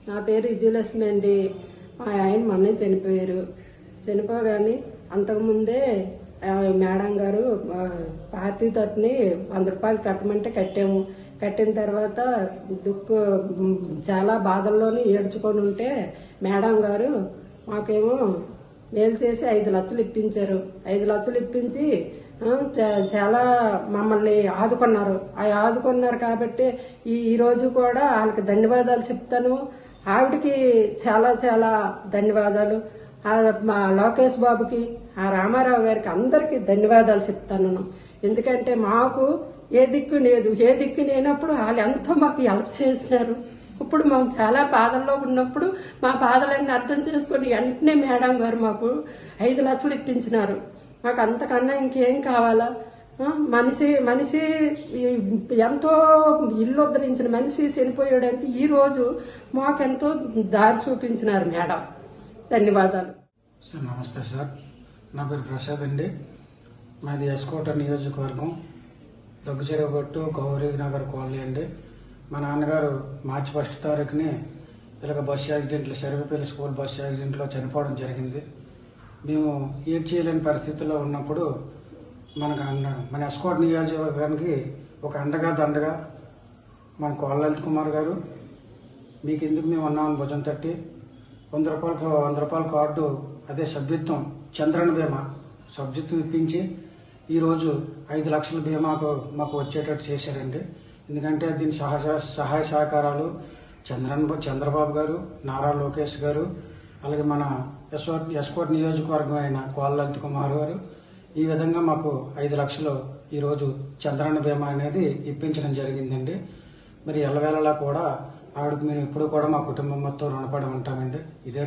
నా పేరు విజయలక్ష్మి అండి. మా ఆయన మొన్నే చనిపోయారు. చనిపోగానే అంతకుముందే మేడం గారు పార్టీ తరఫుని 100 రూపాయలు కట్టమంటే కట్టాము. కట్టిన తర్వాత చాలా బాధల్లోనే ఏడ్చుకొని ఉంటే మేడం గారు మాకేమో మేలు చేసి 5 లక్షలు ఇప్పించారు. 5 లక్షలు ఇప్పించి చాలా మమ్మల్ని ఆదుకున్నారు. ఆదుకున్నారు కాబట్టి ఈ రోజు కూడా వాళ్ళకి ధన్యవాదాలు చెప్తాను. ఆవిడకి చాలా చాలా ధన్యవాదాలు. మా లోకేష్ బాబుకి, ఆ రామారావు గారికి అందరికీ ధన్యవాదాలు చెప్తాను. ఎందుకంటే మాకు ఏ దిక్కు లేదు. ఏ దిక్కు లేనప్పుడు వాళ్ళు ఎంతో మాకు హెల్ప్ చేసినారు. ఇప్పుడు మేము చాలా బాధల్లో ఉన్నప్పుడు మా బాధలన్నీ అర్థం చేసుకుని వెంటనే మేడం గారు మాకు 5 లక్షలు ఇప్పించినారు. మాకు అంతకన్నా ఇంకేం కావాలా? మనిషి ఎంతో ఇల్లు ఉద్ధరించిన మనిషి చనిపోయాడంటే ఈ రోజు మాకెంతో దారి చూపించినారు మేడం. ధన్యవాదాలు సార్. నమస్తే సార్, నా పేరు ప్రసాద్ అండి. మాది ఎస్కోట నియోజకవర్గం, దగ్గుచెరువుగట్టు గౌరీ నగర్ కాలనీ అండి. మా నాన్నగారు మార్చి 1 తారీఖుని ఇలాగ బస్సు యాక్సిడెంట్లో సర్వేపల్లి స్కూల్ బస్సు యాక్సిడెంట్లో చనిపోవడం జరిగింది. మేము ఏం చేయలేని పరిస్థితుల్లో ఉన్నప్పుడు మన ఎస్కోట నియోజకవర్గానికి ఒక అండగా దండగా మన కోళ్ళ లలిత్ కుమార్ గారు మీకు ఎందుకు మేము ఉన్నామని భుజం తట్టి 100 రూపాయల కార్డు, అదే సభ్యత్వం, చంద్రన్న బీమా సభ్యత్వం ఇప్పించి ఈరోజు 5 లక్షల బీమాకు మాకు వచ్చేటట్టు చేశారండి. ఎందుకంటే దీని సహాయ సహకారాలు చంద్రబాబు గారు, నారా లోకేష్ గారు, అలాగే మన ఎస్కోట్ నియోజకవర్గం అయిన కోళ్ళ లలిత్ కుమార్ గారు ఈ విధంగా మాకు 5 లక్షలు ఈరోజు చంద్రన్న బీమా అనేది ఇప్పించడం జరిగిందండి. మరి ఎల్లవేళలా కూడా ఆవిడకి మేము ఎప్పుడు కూడా మా కుటుంబం మొత్తం రుణపడి ఉంటామండి. ఇదే